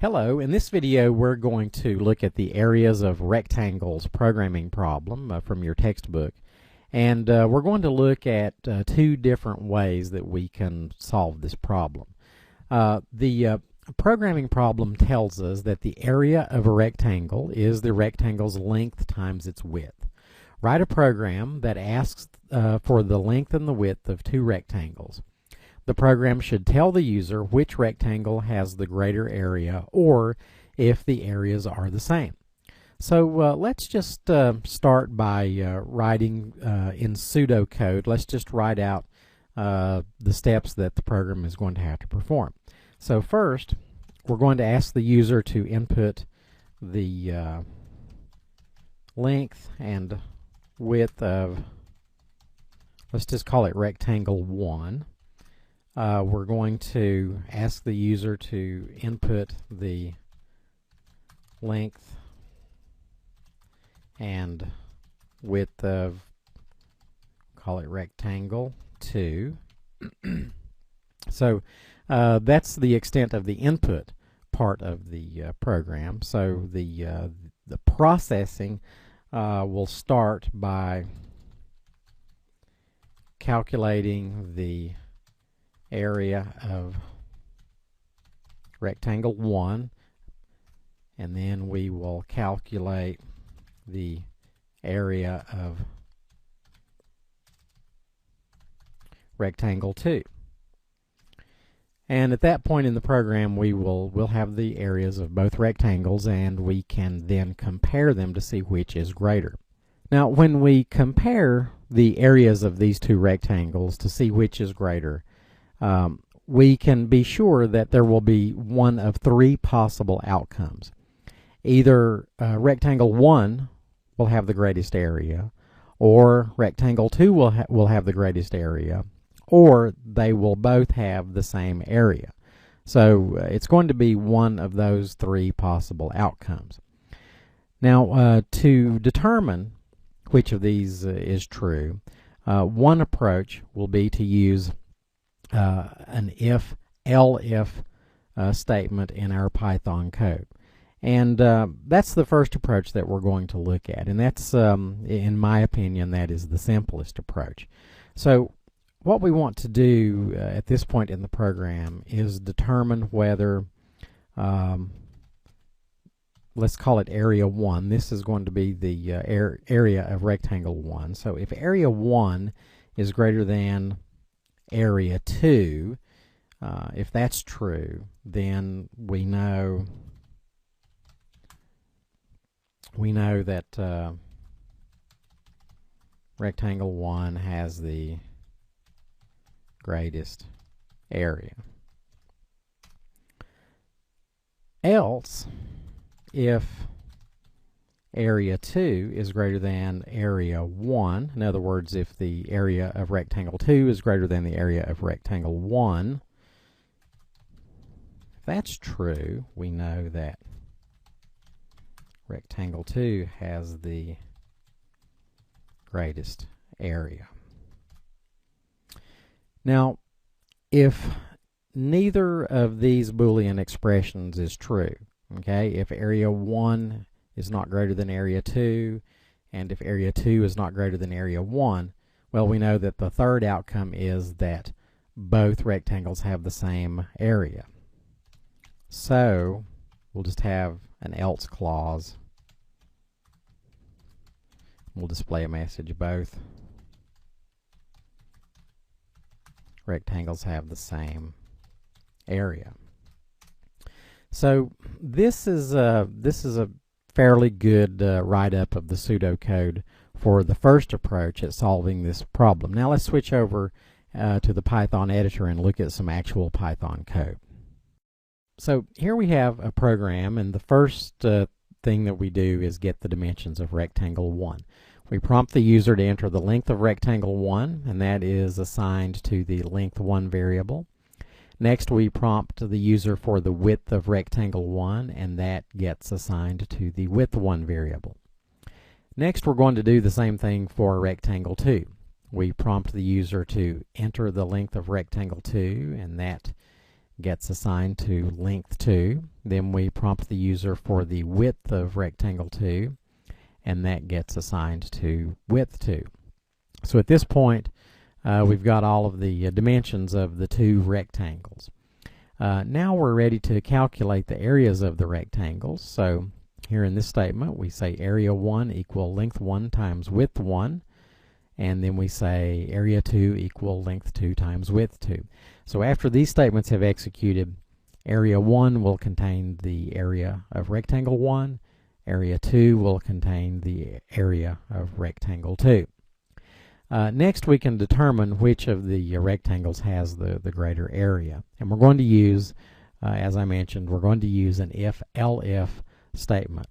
Hello, in this video we're going to look at the areas of rectangles programming problem from your textbook, and we're going to look at two different ways that we can solve this problem. The programming problem tells us that the area of a rectangle is the rectangle's length times its width. Write a program that asks for the length and the width of two rectangles. The program should tell the user which rectangle has the greater area or if the areas are the same. So let's just start by writing in pseudocode. Let's just write out the steps that the program is going to have to perform. So first, we're going to ask the user to input the length and width of, let's just call it rectangle 1. We're going to ask the user to input the length and width of, call it rectangle 2. So that's the extent of the input part of the program. So the processing will start by calculating the area of rectangle 1, and then we will calculate the area of rectangle 2. And at that point in the program we'll have the areas of both rectangles, and we can then compare them to see which is greater. Now when we compare the areas of these two rectangles to see which is greater, we can be sure that there will be one of three possible outcomes. Either rectangle 1 will have the greatest area, or rectangle 2 will have the greatest area, or they will both have the same area. So it's going to be one of those three possible outcomes. Now to determine which of these is true, one approach will be to use an if-elif statement in our Python code. And that's the first approach that we're going to look at, and that's, in my opinion, that is the simplest approach. So what we want to do at this point in the program is determine whether, let's call it area 1. This is going to be the area of rectangle 1. So if area 1 is greater than area 2, if that's true, then we know that rectangle 1 has the greatest area. Else, if area 2 is greater than area 1, in other words, if the area of rectangle 2 is greater than the area of rectangle 1, if that's true, we know that rectangle 2 has the greatest area. Now, if neither of these Boolean expressions is true, okay, if area 1 is not greater than area 2, and if area 2 is not greater than area 1, well, we know that the third outcome is that both rectangles have the same area. So we'll just have an else clause. We'll display a message: both rectangles have the same area. So this is a fairly good write-up of the pseudocode for the first approach at solving this problem. Now let's switch over to the Python editor and look at some actual Python code. So here we have a program, and the first thing that we do is get the dimensions of rectangle 1. We prompt the user to enter the length of rectangle 1, and that is assigned to the length 1 variable. Next, we prompt the user for the width of rectangle 1, and that gets assigned to the width 1 variable. Next, we're going to do the same thing for rectangle 2. We prompt the user to enter the length of rectangle 2, and that gets assigned to length 2. Then we prompt the user for the width of rectangle 2, and that gets assigned to width 2. So at this point, we've got all of the dimensions of the two rectangles. Now we're ready to calculate the areas of the rectangles. So here in this statement, we say area 1 equal length 1 times width 1. And then we say area 2 equal length 2 times width 2. So after these statements have executed, area 1 will contain the area of rectangle 1. Area 2 will contain the area of rectangle 2. Next, we can determine which of the rectangles has the greater area. And we're going to use, as I mentioned, we're going to use an if-elif statement.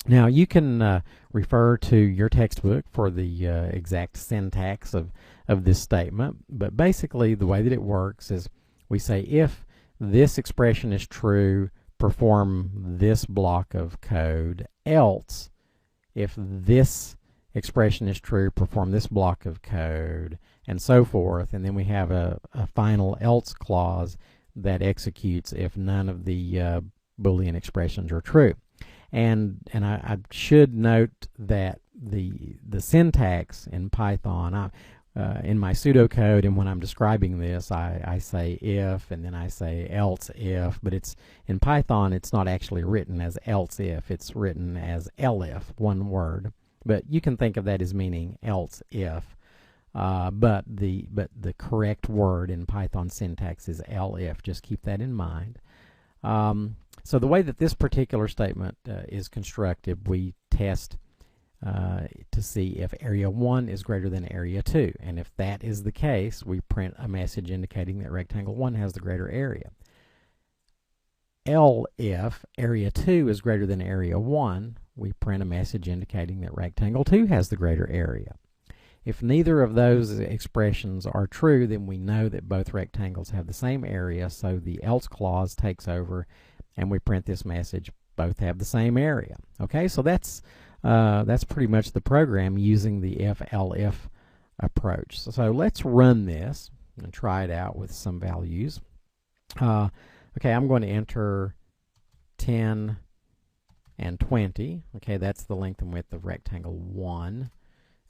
Now, you can refer to your textbook for the exact syntax of this statement, but basically the way that it works is we say if this expression is true, perform this block of code, else if this expression is true, perform this block of code, and so forth. And then we have a final else clause that executes if none of the Boolean expressions are true. And I should note that the syntax in Python, in my pseudocode, and when I'm describing this, I say if, and then I say else if, but it's in Python it's not actually written as else if, it's written as elif, one word. But you can think of that as meaning else if, but the correct word in Python syntax is elif. Just keep that in mind. So the way that this particular statement is constructed, we test to see if area 1 is greater than area 2. And if that is the case, we print a message indicating that rectangle 1 has the greater area. If area 2 is greater than area 1, we print a message indicating that rectangle 2 has the greater area. If neither of those expressions are true, then we know that both rectangles have the same area, so the else clause takes over and we print this message, both have the same area. Okay, so that's pretty much the program using the if-elif approach. So let's run this and try it out with some values. Okay, I'm going to enter 10 and 20. Okay, that's the length and width of rectangle 1.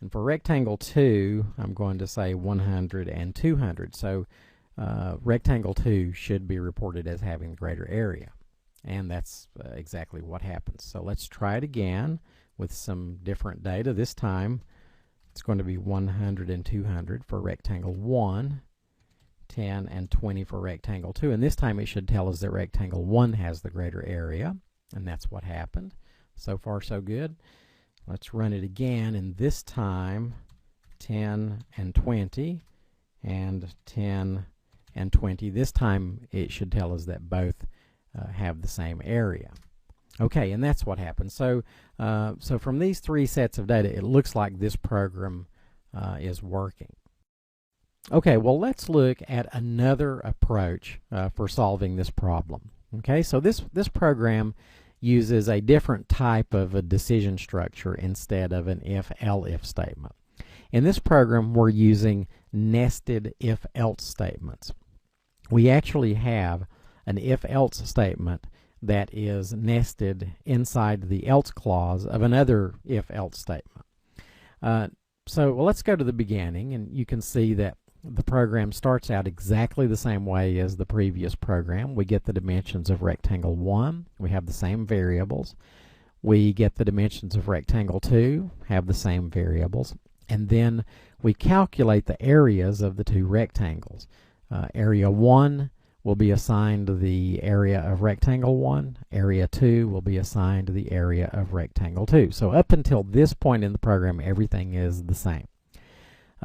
And for rectangle 2, I'm going to say 100 and 200. So rectangle 2 should be reported as having the greater area. And that's exactly what happens. So let's try it again with some different data. This time it's going to be 100 and 200 for rectangle 1, 10 and 20 for rectangle 2. And this time it should tell us that rectangle 1 has the greater area. And that's what happened. So far so good. Let's run it again, and this time 10 and 20 and 10 and 20. This time it should tell us that both have the same area. Okay, and that's what happened. So so from these three sets of data, it looks like this program is working. Okay, well, let's look at another approach for solving this problem. Okay, so this program uses a different type of a decision structure instead of an if-elif statement. In this program, we're using nested if-else statements. We actually have an if-else statement that is nested inside the else clause of another if-else statement. So let's go to the beginning, and you can see that the program starts out exactly the same way as the previous program. We get the dimensions of rectangle 1. We have the same variables. We get the dimensions of rectangle 2, have the same variables. And then we calculate the areas of the two rectangles. Area 1 will be assigned the area of rectangle 1. Area 2 will be assigned the area of rectangle 2. So up until this point in the program, everything is the same.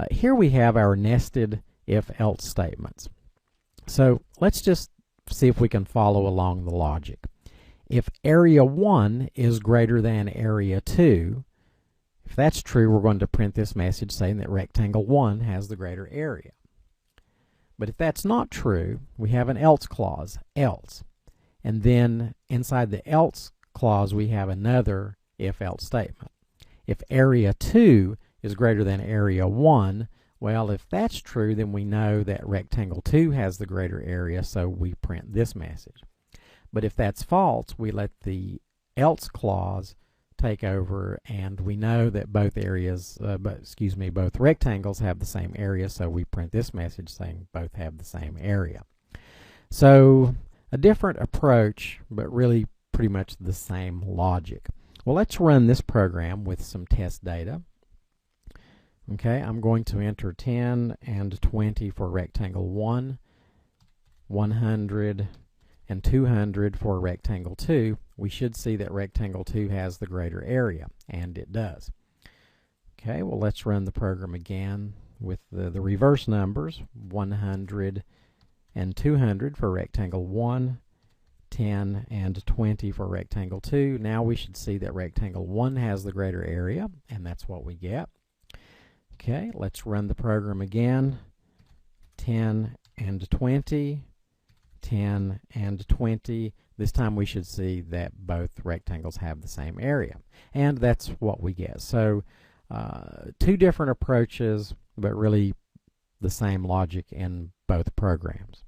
Here we have our nested if-else statements. So let's just see if we can follow along the logic. If area 1 is greater than area 2, if that's true, we're going to print this message saying that rectangle 1 has the greater area. But if that's not true, we have an else clause, else. And then inside the else clause, we have another if-else statement. If area 2 is greater than area 1, Well, if that's true, then we know that rectangle 2 has the greater area, so we print this message. But if that's false, we let the else clause take over, and we know that both rectangles have the same area, so we print this message saying both have the same area. So a different approach, but really pretty much the same logic. Well, let's run this program with some test data. Okay, I'm going to enter 10 and 20 for rectangle 1, 100 and 200 for rectangle 2. We should see that rectangle 2 has the greater area, and it does. Okay, well, let's run the program again with the reverse numbers, 100 and 200 for rectangle 1, 10 and 20 for rectangle 2. Now we should see that rectangle 1 has the greater area, and that's what we get. Okay, let's run the program again. 10 and 20, 10 and 20. This time we should see that both rectangles have the same area. And that's what we get. So two different approaches, but really the same logic in both programs.